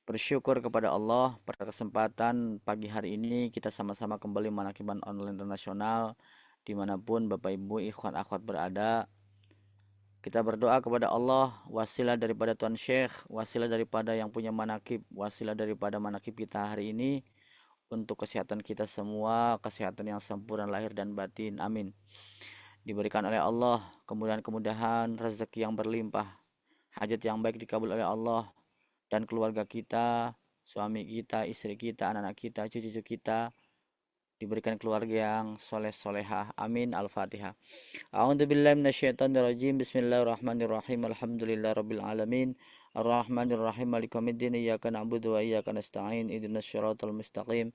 Bersyukur kepada Allah pada kesempatan pagi hari ini kita sama-sama kembali Manakiban Online Internasional dimanapun Bapak Ibu ikhwan akhwat berada. Kita berdoa kepada Allah, wasilah daripada Tuan Syekh, wasilah daripada yang punya manakib, wasilah daripada manakib kita hari ini untuk kesehatan kita semua, kesehatan yang sempurna lahir dan batin. Amin. Diberikan oleh Allah kemudahan-kemudahan, rezeki yang berlimpah, hajat yang baik dikabul oleh Allah dan keluarga kita, suami kita, istri kita, anak-anak kita, cucu-cucu kita diberikan keluarga yang soleh solehah. Amin. Al-Fatihah. A'udzubillahi minasyaitonirrajim. Bismillahirrahmanirrahim. Alhamdulillahirabbil alamin. Arrahmanirrahim. Maliki yaumiddin. Iyyaka na'budu wa iyyaka nasta'in. Ihdinas siratal mustaqim.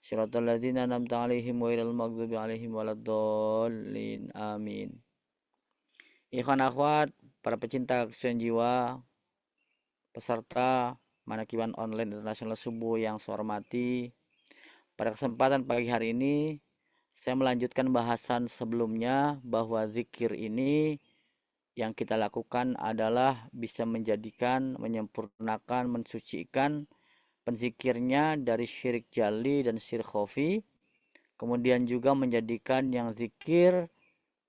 Siratal ladzina an'amta 'alaihim ghairil maghdubi 'alaihim waladdallin. Amin. Ikhwan akhwat, para pecinta kesucian jiwa, peserta Manakiban Online Internasional Subuh yang saya hormati, pada kesempatan pagi hari ini saya melanjutkan bahasan sebelumnya bahwa zikir ini yang kita lakukan adalah bisa menjadikan, menyempurnakan, mensucikan penzikirnya dari syirik jali dan syirik khafi, kemudian juga menjadikan yang zikir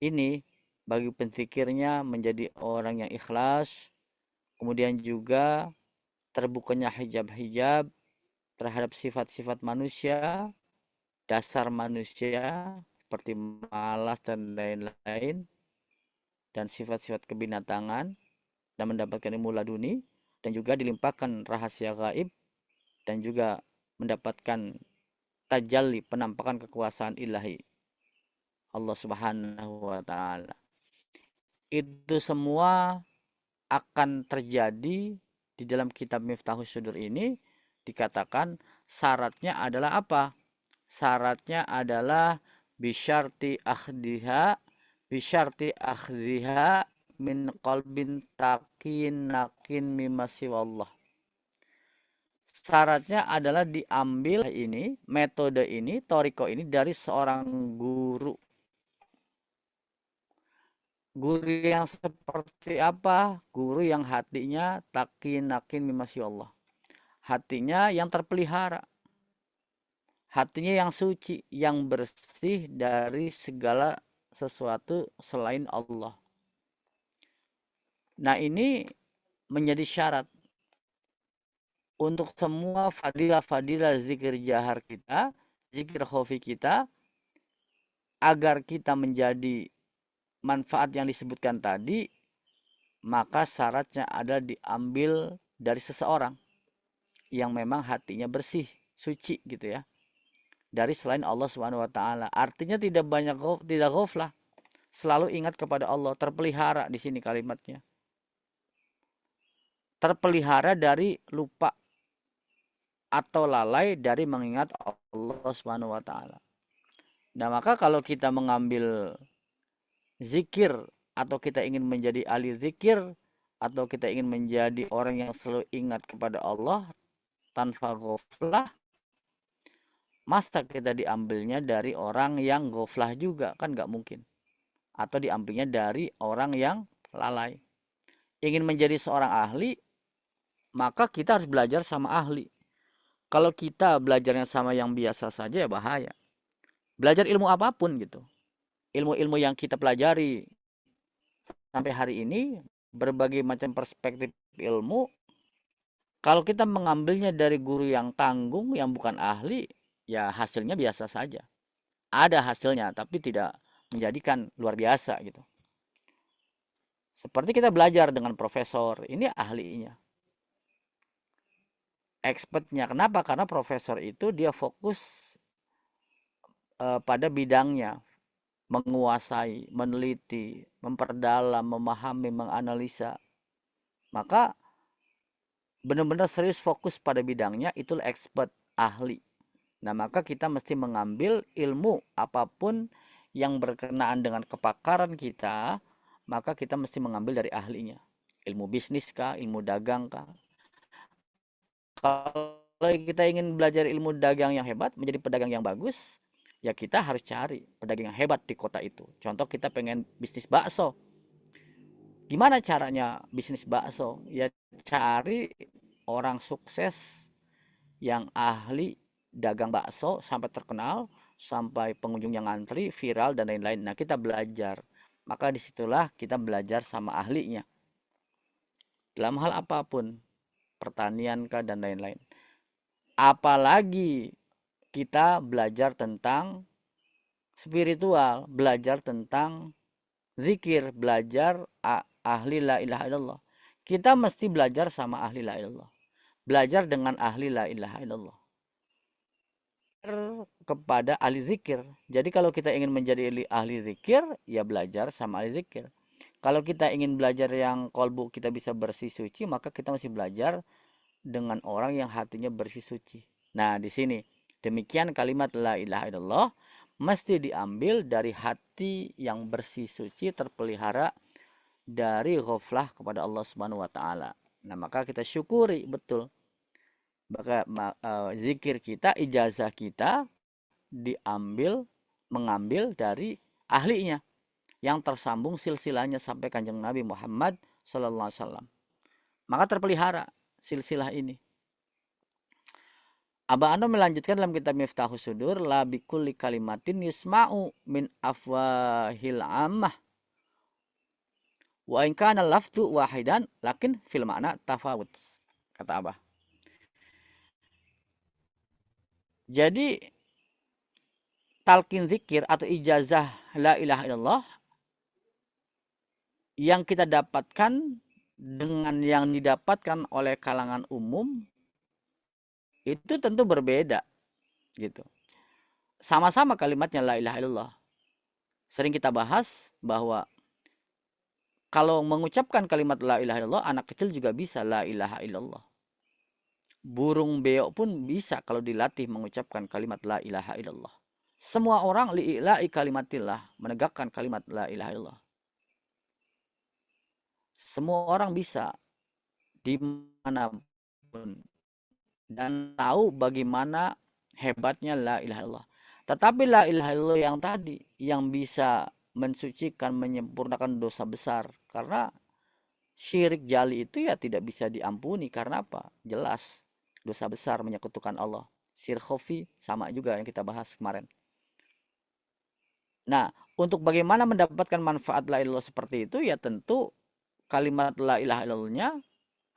ini bagi penzikirnya menjadi orang yang ikhlas, kemudian juga terbukanya hijab-hijab terhadap sifat-sifat manusia, dasar manusia, seperti malas dan lain-lain, dan sifat-sifat kebinatangan, dan mendapatkan ilmu laduni, dan juga dilimpahkan rahasia gaib, dan juga mendapatkan tajalli, penampakan kekuasaan ilahi Allah Subhanahu wa Ta'ala. Itu semua akan terjadi di dalam kitab Miftahus Sudur ini. Dikatakan syaratnya adalah apa? Syaratnya adalah bisyarti akhdiha min qalbin takin nakin mimma siwallah. Syaratnya adalah diambil ini, metode ini, toriko ini dari seorang guru. Guru yang seperti apa? Guru yang hatinya takin nakin mimma siwallah. Hatinya yang terpelihara. Hatinya yang suci, yang bersih dari segala sesuatu selain Allah. Nah, ini menjadi syarat untuk semua fadilah-fadilah zikir jahar kita, zikir khafi kita, agar kita menjadi manfaat yang disebutkan tadi, maka syaratnya ada diambil dari seseorang yang memang hatinya bersih, suci gitu ya. Dari selain Allah Subhanahu wa taala. Artinya tidak ghaflah. Selalu ingat kepada Allah, terpelihara di sini kalimatnya. Terpelihara dari lupa atau lalai dari mengingat Allah Subhanahu wa taala. Nah, maka kalau kita mengambil zikir atau kita ingin menjadi ahli zikir atau kita ingin menjadi orang yang selalu ingat kepada Allah tanpa ghaflah, masa kita diambilnya dari orang yang ghaflah juga? Kan nggak mungkin. Atau diambilnya dari orang yang lalai. Ingin menjadi seorang ahli, maka kita harus belajar sama ahli. Kalau kita belajarnya sama yang biasa saja ya bahaya. Belajar ilmu apapun gitu. Ilmu-ilmu yang kita pelajari sampai hari ini, berbagai macam perspektif ilmu, kalau kita mengambilnya dari guru yang tanggung, yang bukan ahli, ya hasilnya biasa saja. Ada hasilnya, tapi tidak menjadikan luar biasa gitu. Seperti kita belajar dengan profesor, ini ahlinya, expertnya. Kenapa? Karena profesor itu dia fokus pada bidangnya, menguasai, meneliti, memperdalam, memahami, menganalisa. Maka benar-benar serius fokus pada bidangnya, itulah expert, ahli. Nah, maka kita mesti mengambil ilmu apapun yang berkenaan dengan kepakaran kita, maka kita mesti mengambil dari ahlinya. Ilmu bisnis kah, ilmu dagang kah. Kalau kita ingin belajar ilmu dagang yang hebat, menjadi pedagang yang bagus, ya kita harus cari pedagang yang hebat di kota itu. Contoh kita pengen bisnis bakso. Gimana caranya bisnis bakso? Ya cari orang sukses yang ahli dagang bakso sampai terkenal, sampai pengunjung yang ngantri, viral dan lain-lain. Nah, kita belajar. Maka disitulah kita belajar sama ahlinya. Dalam hal apapun, pertanian kah dan lain-lain. Apalagi kita belajar tentang spiritual, belajar tentang zikir, belajar ahli la ilaha illallah. Kita mesti belajar sama ahli la ilaha illallah. Belajar dengan ahli la ilaha illallah. Kepada ahli zikir. Jadi kalau kita ingin menjadi ahli zikir, ya belajar sama ahli zikir. Kalau kita ingin belajar yang kolbu kita bisa bersih suci, maka kita mesti belajar dengan orang yang hatinya bersih suci. Nah, di sini demikian kalimat la ilaha illallah mesti diambil dari hati yang bersih suci, terpelihara dari ghaflah kepada Allah Subhanahu wa taala. Nah, maka kita syukuri betul. Maka zikir kita, ijazah kita mengambil dari ahlinya yang tersambung silsilahnya sampai Kanjeng Nabi Muhammad sallallahu alaihi wasallam. Maka terpelihara silsilah ini. Aba Ano melanjutkan dalam kitab Miftahus Sudur, la bikulli kalimatin yisma'u min afwahil ammah wa in kana lafdu wahidan lakin fil makna tafawut. Kata Abah. Jadi talqin zikir atau ijazah la ilaha illallah yang kita dapatkan dengan yang didapatkan oleh kalangan umum itu tentu berbeda gitu. Sama-sama kalimatnya la ilaha illallah. Sering kita bahas bahwa kalau mengucapkan kalimat la ilaha illallah, anak kecil juga bisa la ilaha illallah. Burung beo pun bisa kalau dilatih mengucapkan kalimat la ilaha illallah. Semua orang li'ila'i kalimatillah, menegakkan kalimat la ilaha illallah. Semua orang bisa dimanapun dan tahu bagaimana hebatnya la ilaha illallah. Tetapi la ilaha illallah yang tadi yang bisa mensucikan, menyempurnakan dosa besar. Karena syirik jali itu ya tidak bisa diampuni. Karena apa? Jelas dosa besar menyekutukan Allah. Syirik khafi sama juga yang kita bahas kemarin. Nah, untuk bagaimana mendapatkan manfaat la ilaha illallah seperti itu ya tentu kalimat la ilaha illallahnya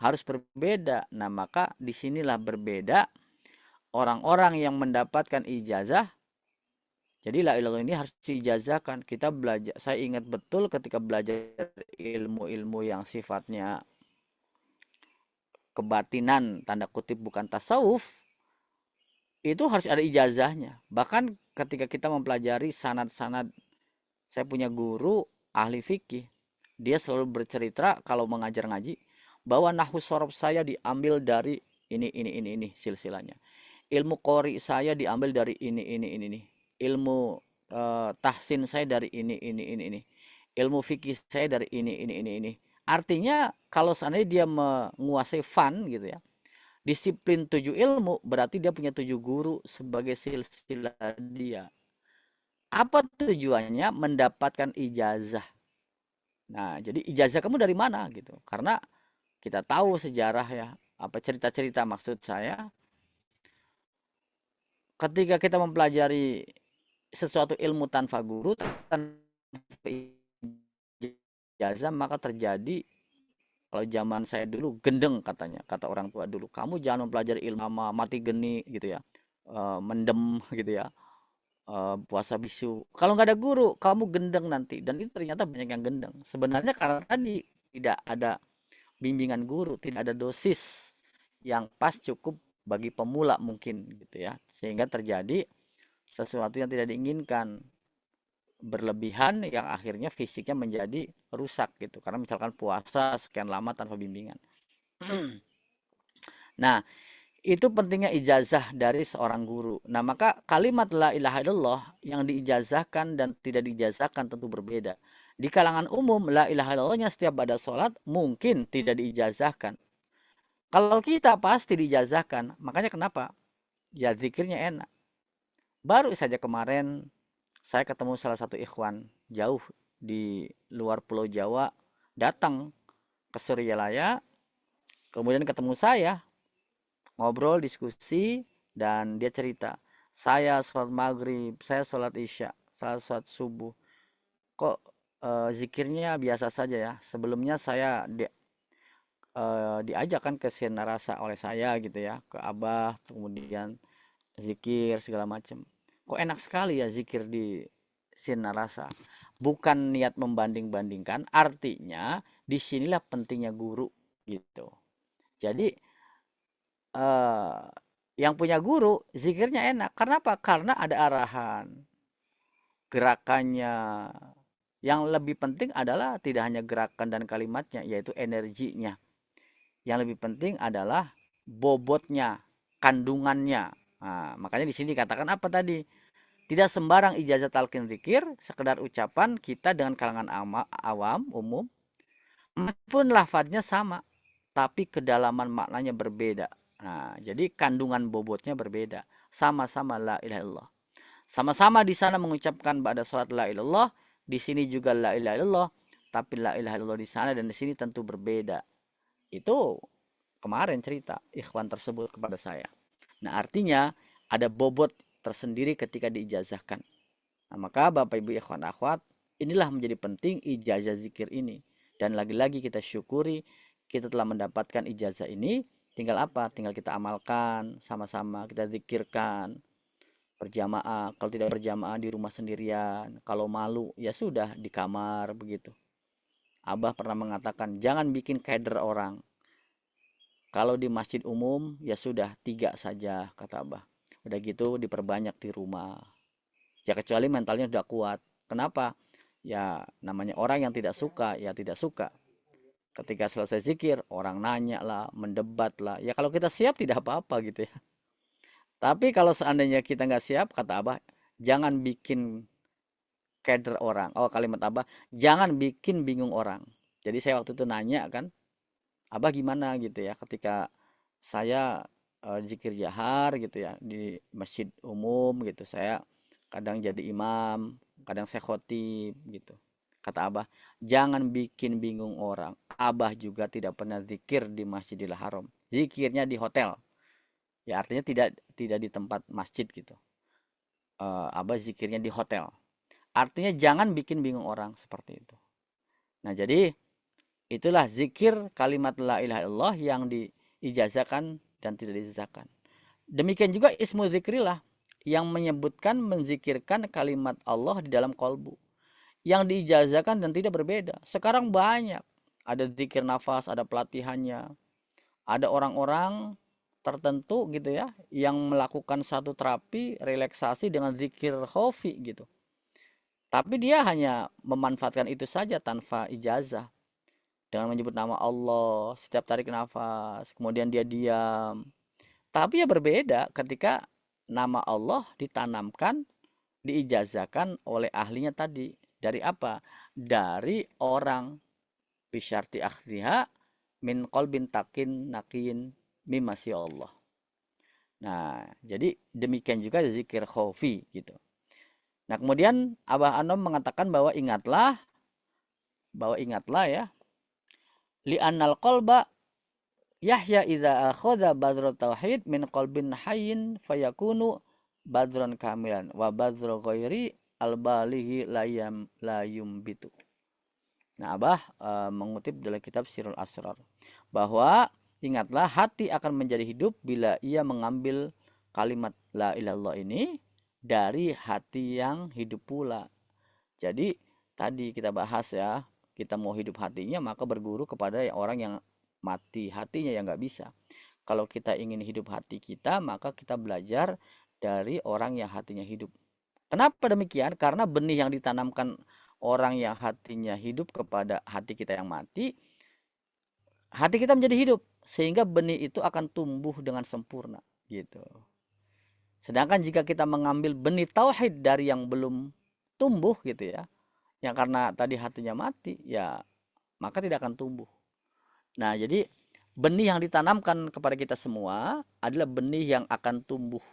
harus berbeda. Nah, maka disinilah berbeda orang-orang yang mendapatkan ijazah. Jadi la ilaha illallah ini harus diijazahkan. Kita belajar, saya ingat betul ketika belajar ilmu-ilmu yang sifatnya kebatinan, tanda kutip bukan tasawuf, itu harus ada ijazahnya. Bahkan ketika kita mempelajari sanad-sanad, saya punya guru ahli fikih, dia selalu bercerita kalau mengajar ngaji bahwa nahwu sorob saya diambil dari ini silsilahnya. Ilmu qori saya diambil dari ini. Ilmu tahsin saya dari ini. Ilmu fikih saya dari ini. Artinya kalau seandainya dia menguasai fan gitu ya, disiplin 7 ilmu, berarti dia punya 7 guru sebagai silsilah dia. Apa tujuannya? Mendapatkan ijazah. Nah, jadi ijazah kamu dari mana gitu? Karena kita tahu sejarah ya, apa cerita-cerita maksud saya, ketika kita mempelajari sesuatu ilmu tanpa guru, tanpa ijazah, maka terjadi, kalau zaman saya dulu, gendeng katanya, kata orang tua dulu. Kamu jangan mempelajari ilmu mati geni gitu ya, mendem gitu ya, puasa bisu. Kalau nggak ada guru, kamu gendeng nanti. Dan itu ternyata banyak yang gendeng. Sebenarnya karena tadi tidak ada bimbingan guru, tidak ada dosis yang pas cukup bagi pemula mungkin gitu ya. Sehingga terjadi sesuatu yang tidak diinginkan, berlebihan yang akhirnya fisiknya menjadi rusak gitu. Karena misalkan puasa sekian lama tanpa bimbingan. Nah, itu pentingnya ijazah dari seorang guru. Nah, maka kalimat la ilaha illallah yang diijazahkan dan tidak diijazahkan tentu berbeda. Di kalangan umum, la ilaha illallahnya setiap pada sholat mungkin tidak diijazahkan. Kalau kita pasti diijazahkan. Makanya kenapa? Ya zikirnya enak. Baru saja kemarin saya ketemu salah satu ikhwan jauh di luar Pulau Jawa, datang ke Suryalaya, kemudian ketemu saya. ngobrol, diskusi, dan dia cerita, saya sholat maghrib, saya sholat isya, saya sholat subuh, kok zikirnya biasa saja ya. Sebelumnya saya diajak kan ke Sinarasa oleh saya gitu ya, ke Abah, kemudian zikir segala macam. Kok enak sekali ya zikir di Sinarasa. Bukan niat membanding-bandingkan, artinya disinilah pentingnya guru gitu. Jadi eh, yang punya guru zikirnya enak. Karena apa? Karena ada arahan, gerakannya. Yang lebih penting adalah tidak hanya gerakan dan kalimatnya, yaitu energinya. Yang lebih penting adalah bobotnya, kandungannya. Nah, makanya di sini dikatakan apa tadi? Tidak sembarang ijazah talqin zikir, sekedar ucapan kita dengan kalangan awam, umum, meskipun lafadznya sama, tapi kedalaman maknanya berbeda. Nah, jadi kandungan bobotnya berbeda. Sama-sama la ilaha illallah. Sama-sama di sana mengucapkan ba'da salat la ilallah, di sini juga la ilaha illallah, tapi la ilaha illallah di sana dan di sini tentu berbeda. Itu kemarin cerita ikhwan tersebut kepada saya. Nah, artinya ada bobot tersendiri ketika diijazahkan. Nah, maka Bapak Ibu ikhwan akhwat, inilah menjadi penting ijazah zikir ini. Dan lagi-lagi kita syukuri kita telah mendapatkan ijazah ini. Tinggal apa? Tinggal kita amalkan sama-sama, kita zikirkan berjamaah. Kalau tidak berjamaah di rumah sendirian. Kalau malu ya sudah di kamar begitu. Abah pernah mengatakan jangan bikin keder orang. Kalau di masjid umum ya sudah 3 saja kata Abah. Udah gitu diperbanyak di rumah. Ya kecuali mentalnya sudah kuat. Kenapa? Ya namanya orang yang tidak suka ya tidak suka. Ketika selesai zikir orang nanya lah, mendebat lah. Ya kalau kita siap tidak apa-apa gitu ya. Tapi kalau seandainya kita nggak siap, kata Abah, jangan bikin keder orang. Oh, kalimat Abah, jangan bikin bingung orang. Jadi saya waktu itu nanya kan, Abah gimana gitu ya ketika saya zikir jahar gitu ya di masjid umum gitu. Saya kadang jadi imam, kadang saya khotib gitu. Kata Abah, jangan bikin bingung orang. Abah juga tidak pernah zikir di Masjidil Haram. Zikirnya di hotel. Ya artinya tidak di tempat masjid gitu. Abah zikirnya di hotel. Artinya jangan bikin bingung orang seperti itu. Nah, jadi itulah zikir kalimat la ilaha illallah yang diijazahkan dan tidak diijazahkan. Demikian juga ismu zikrillah yang menyebutkan menzikirkan kalimat Allah di dalam kolbu. Yang diijazahkan dan tidak berbeda. Sekarang banyak. Ada zikir nafas, ada pelatihannya. Ada orang-orang tertentu gitu ya yang melakukan satu terapi relaksasi dengan zikir khafi gitu. Tapi dia hanya memanfaatkan itu saja tanpa ijazah. Dengan menyebut nama Allah setiap tarik nafas, kemudian dia diam. Tapi ya berbeda ketika nama Allah ditanamkan, diijazahkan oleh ahlinya tadi. Dari apa? Dari orang bisyarti akhziha min qalbin takin nakin mimasi Allah. Nah, jadi demikian juga zikir khofi gitu. Nah, kemudian Abah Anom mengatakan bahwa ingatlah ya, li annal qalba yahya idza akhadha badrul tauhid min qalbin hayyin fayakunu badran kamilan wa badru ghairi albalihi layum bitu. Nah, Abah mengutip dalam kitab Sirul Asrar bahwa ingatlah hati akan menjadi hidup bila ia mengambil kalimat la ilallah ini dari hati yang hidup pula. Jadi tadi kita bahas ya, kita mau hidup hatinya maka berguru kepada orang yang mati hatinya yang nggak bisa. Kalau kita ingin hidup hati kita maka kita belajar dari orang yang hatinya hidup. Kenapa demikian? Karena benih yang ditanamkan orang yang hatinya hidup kepada hati kita yang mati, hati kita menjadi hidup. Sehingga benih itu akan tumbuh dengan sempurna. Gitu. Sedangkan jika kita mengambil benih tauhid dari yang belum tumbuh gitu ya, yang karena tadi hatinya mati, ya maka tidak akan tumbuh. Nah, jadi benih yang ditanamkan kepada kita semua adalah benih yang akan tumbuh.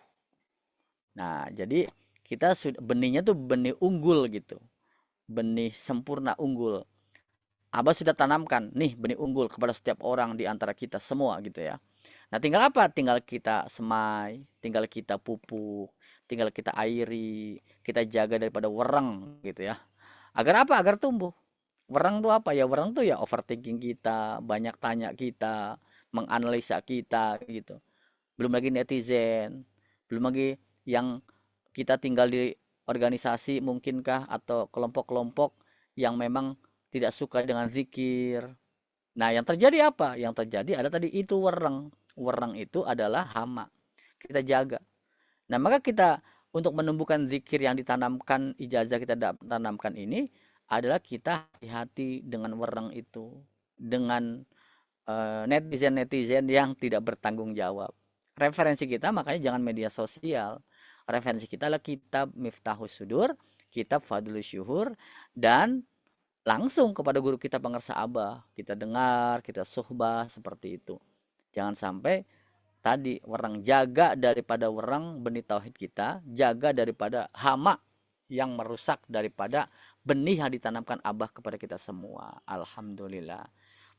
Nah, jadi kita benihnya tuh benih unggul gitu. Benih sempurna unggul. Abah sudah tanamkan nih benih unggul kepada setiap orang di antara kita semua gitu ya. Nah, tinggal apa? Tinggal kita semai, tinggal kita pupuk, tinggal kita airi, kita jaga daripada wereng gitu ya. Agar apa? Agar tumbuh. Wereng tuh apa ya? Wereng tuh ya overthinking kita, banyak tanya kita, menganalisa kita gitu. Belum lagi netizen, belum lagi yang kita tinggal di organisasi mungkinkah atau kelompok-kelompok yang memang tidak suka dengan zikir. Nah, yang terjadi apa? Yang terjadi ada tadi itu wereng. Wereng itu adalah hama. Kita jaga. Nah, maka kita untuk menumbuhkan zikir yang ditanamkan, ijazah kita tanamkan ini adalah kita hati-hati dengan wereng itu. Dengan netizen-netizen yang tidak bertanggung jawab. Referensi kita makanya jangan media sosial. Referensi kita adalah kitab Miftahus Sudur, kitab Fadlus Syuhur, dan langsung kepada guru kita pengersa abah. Kita dengar, kita suhbah, seperti itu. Jangan sampai tadi werang, jaga daripada werang benih tauhid kita, jaga daripada hama yang merusak daripada benih yang ditanamkan abah kepada kita semua. Alhamdulillah.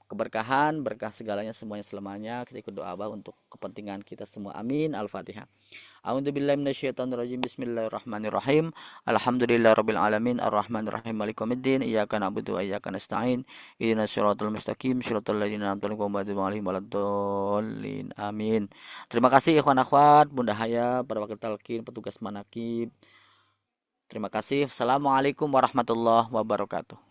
Keberkahan, berkah segalanya semuanya selamanya. Kita ikut doa abah untuk kepentingan kita semua. Amin. Al-Fatihah. A'udzubillahi minasyaitonirrajim. Bismillahirrahmanirrahim. Alhamdulillahirabbil alamin arrahmanirrahim maliki yaumiddin. Iyyaka na'budu wa iyyaka nasta'in. Ihdinas siratal mustaqim siratal ladzina an'amta 'alaihim waladdallin. Amin. Terima kasih ikhwan akhwat, Bunda Haya, para wakil talqin, petugas manakib. Terima kasih. Assalamualaikum warahmatullahi wabarakatuh.